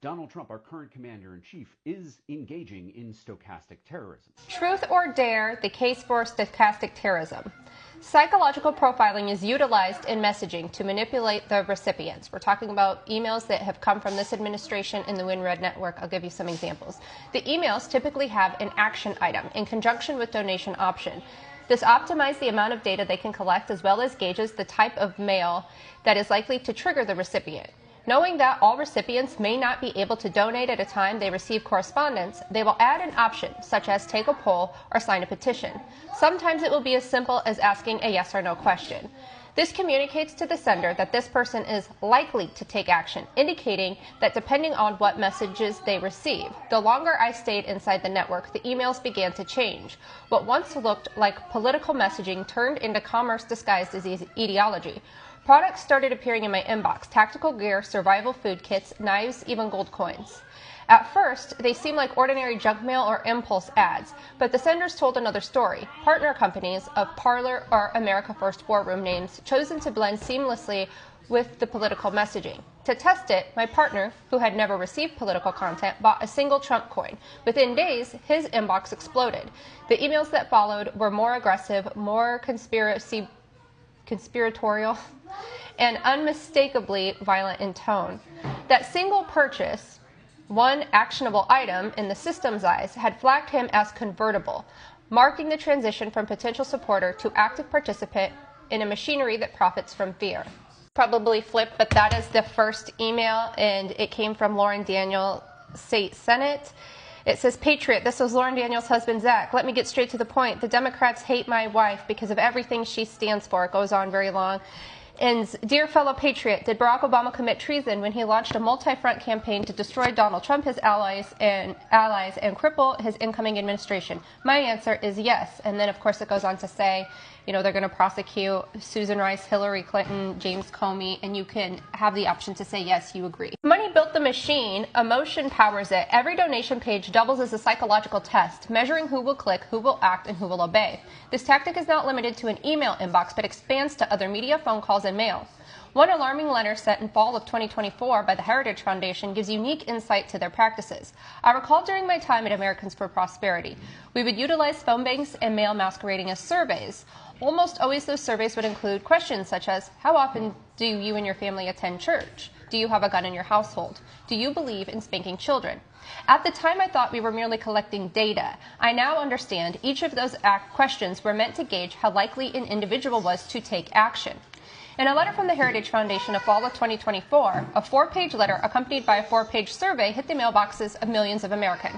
Donald Trump, our current commander-in-chief, is engaging in stochastic terrorism. Truth or dare, the case for stochastic terrorism. Psychological profiling is utilized in messaging to manipulate the recipients. We're talking about emails that have come from this administration in the Winred network. I'll give you some examples. The emails typically have an action item in conjunction with donation option. This optimizes the amount of data they can collect as well as gauges the type of mail that is likely to trigger the recipient. Knowing that all recipients may not be able to donate at a time they receive correspondence, they will add an option, such as take a poll or sign a petition. Sometimes it will be as simple as asking a yes or no question. This communicates to the sender that this person is likely to take action, indicating that depending on what messages they receive. The longer I stayed inside the network, the emails began to change. What once looked like political messaging turned into commerce disguised as ideology. Products started appearing in my inbox: tactical gear, survival food kits, knives, even gold coins. At first, they seemed like ordinary junk mail or impulse ads, but the senders told another story. Partner companies of Parler or America First War Room names chosen to blend seamlessly with the political messaging. To test it, my partner, who had never received political content, bought a single Trump coin. Within days, his inbox exploded. The emails that followed were more aggressive, more conspiratorial, and unmistakably violent in tone. That single purchase, one actionable item in the system's eyes, had flagged him as convertible, marking the transition from potential supporter to active participant in a machinery that profits from fear. Probably flipped, but that is the first email, and it came from Lauren Daniels, State Senate. It says, Patriot, this was Lauren Daniels' husband, Zach. Let me get straight to the point. The Democrats hate my wife because of everything she stands for. It goes on very long. And dear fellow Patriot, did Barack Obama commit treason when he launched a multi-front campaign to destroy Donald Trump, his allies, and cripple his incoming administration? My answer is yes. And then, of course, it goes on to say, you know, they're going to prosecute Susan Rice, Hillary Clinton, James Comey, and you can have the option to say, yes, you agree. Money built the machine, emotion powers it. Every donation page doubles as a psychological test, measuring who will click, who will act, and who will obey. This tactic is not limited to an email inbox, but expands to other media, phone calls, and mail. One alarming letter sent in fall of 2024 by the Heritage Foundation gives unique insight to their practices. I recall during my time at Americans for Prosperity, we would utilize phone banks and mail masquerading as surveys. Almost always those surveys would include questions such as, how often do you and your family attend church? Do you have a gun in your household? Do you believe in spanking children? At the time, I thought we were merely collecting data. I now understand each of those questions were meant to gauge how likely an individual was to take action. In a letter from the Heritage Foundation of fall of 2024, a 4-page letter accompanied by a 4-page survey hit the mailboxes of millions of Americans.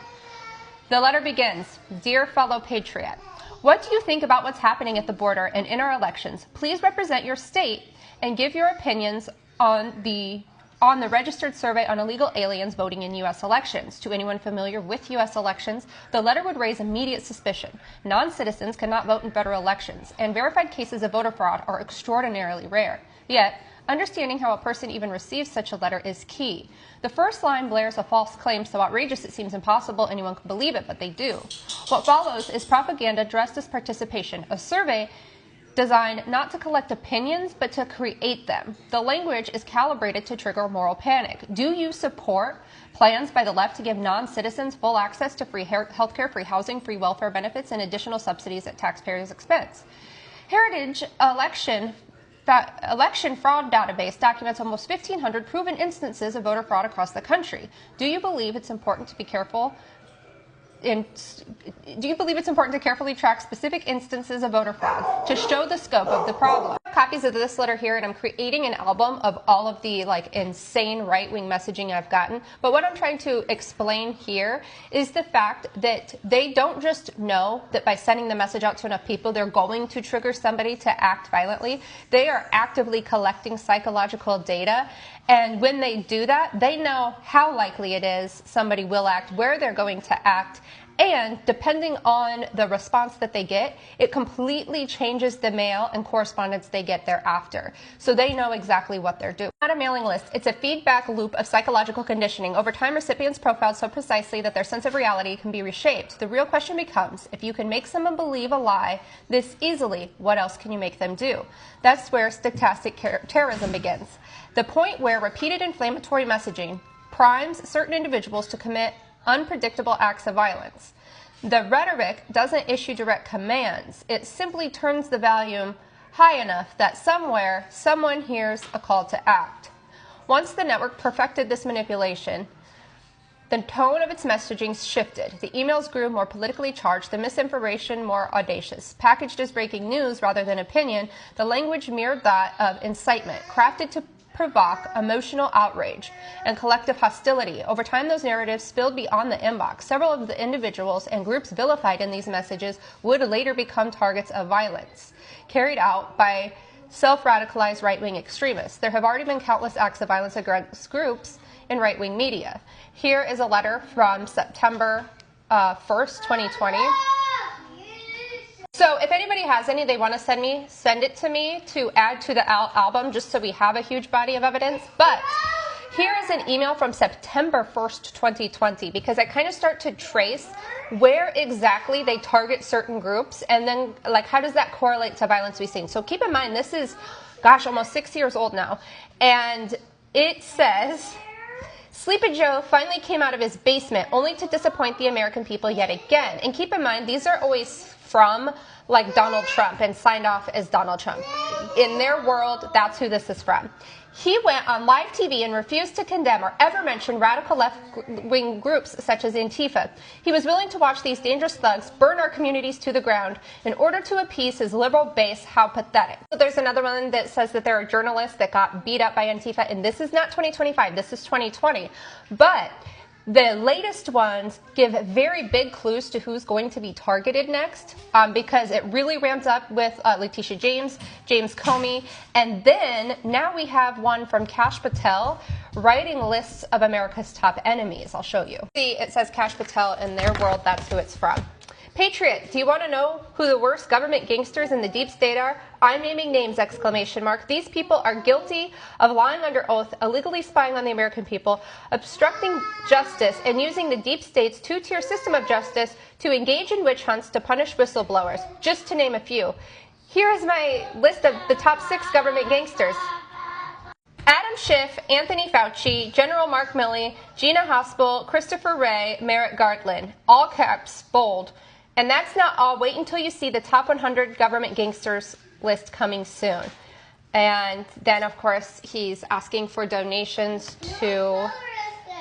The letter begins, Dear fellow Patriot, what do you think about what's happening at the border and in our elections? Please represent your state and give your opinions on the registered survey on illegal aliens voting in U.S. elections. To anyone familiar with U.S. elections, the letter would raise immediate suspicion. Non-citizens cannot vote in federal elections, and verified cases of voter fraud are extraordinarily rare. Yet, understanding how a person even receives such a letter is key. The first line blares a false claim so outrageous it seems impossible anyone could believe it, but they do. What follows is propaganda dressed as participation, a survey designed not to collect opinions, but to create them. The language is calibrated to trigger moral panic. Do you support plans by the left to give non-citizens full access to free healthcare, free housing, free welfare benefits, and additional subsidies at taxpayers' expense? Heritage election fraud database documents almost 1,500 proven instances of voter fraud across the country. Do you believe it's important to be careful? Do you believe it's important to carefully track specific instances of voter fraud to show the scope of the problem? I have copies of this letter here, and I'm creating an album of all of the insane right-wing messaging I've gotten. But what I'm trying to explain here is the fact that they don't just know that by sending the message out to enough people, they're going to trigger somebody to act violently. They are actively collecting psychological data. And when they do that, they know how likely it is somebody will act, where they're going to act, and depending on the response that they get, it completely changes the mail and correspondence they get thereafter. So they know exactly what they're doing. Not a mailing list. It's a feedback loop of psychological conditioning. Over time, recipients profiled so precisely that their sense of reality can be reshaped. The real question becomes, if you can make someone believe a lie this easily, what else can you make them do? That's where stochastic terrorism begins. The point where repeated inflammatory messaging primes certain individuals to commit unpredictable acts of violence. The rhetoric doesn't issue direct commands. It simply turns the volume high enough that somewhere someone hears a call to act. Once the network perfected this manipulation, the tone of its messaging shifted. The emails grew more politically charged, the misinformation more audacious. Packaged as breaking news rather than opinion, the language mirrored that of incitement, crafted to provoke emotional outrage and collective hostility. Over time, those narratives spilled beyond the inbox. Several of the individuals and groups vilified in these messages would later become targets of violence, carried out by self-radicalized right-wing extremists. There have already been countless acts of violence against groups in right-wing media. Here is a letter from September 1st, 2020. So if anybody has any they want to send it to me to add to the album, just so we have a huge body of evidence. But here is an email from September 1st, 2020, because I kind of start to trace where exactly they target certain groups, and then like how does that correlate to violence we've seen. So keep in mind, this is, gosh, almost 6 years old now, and it says, Sleepy Joe finally came out of his basement only to disappoint the American people yet again. And keep in mind, these are always from like Donald Trump and signed off as Donald Trump. In their world, that's who this is from. He went on live TV and refused to condemn or ever mention radical left-wing groups such as Antifa. He was willing to watch these dangerous thugs burn our communities to the ground in order to appease his liberal base. How pathetic. So there's another one that says that there are journalists that got beat up by Antifa, and this is not 2025, this is 2020. But the latest ones give very big clues to who's going to be targeted next, because it really ramps up with Letitia James, James Comey, and then now we have one from Kash Patel writing lists of America's top enemies. I'll show you. See, it says Kash Patel in their world, that's who it's from. Patriot, do you want to know who the worst government gangsters in the deep state are? I'm naming names, exclamation mark. These people are guilty of lying under oath, illegally spying on the American people, obstructing justice, and using the deep state's two-tier system of justice to engage in witch hunts to punish whistleblowers, just to name a few. Here is my list of the top 6 government gangsters. Adam Schiff, Anthony Fauci, General Mark Milley, Gina Haspel, Christopher Wray, Merrick Garland. All caps, bold. And that's not all. Wait until you see the top 100 government gangsters list coming soon. And then, of course, he's asking for donations to,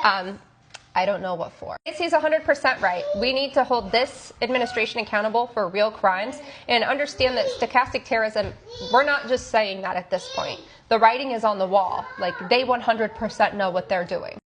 I don't know what for. He's 100% right. We need to hold this administration accountable for real crimes and understand that stochastic terrorism, we're not just saying that at this point. The writing is on the wall. Like, they 100% know what they're doing.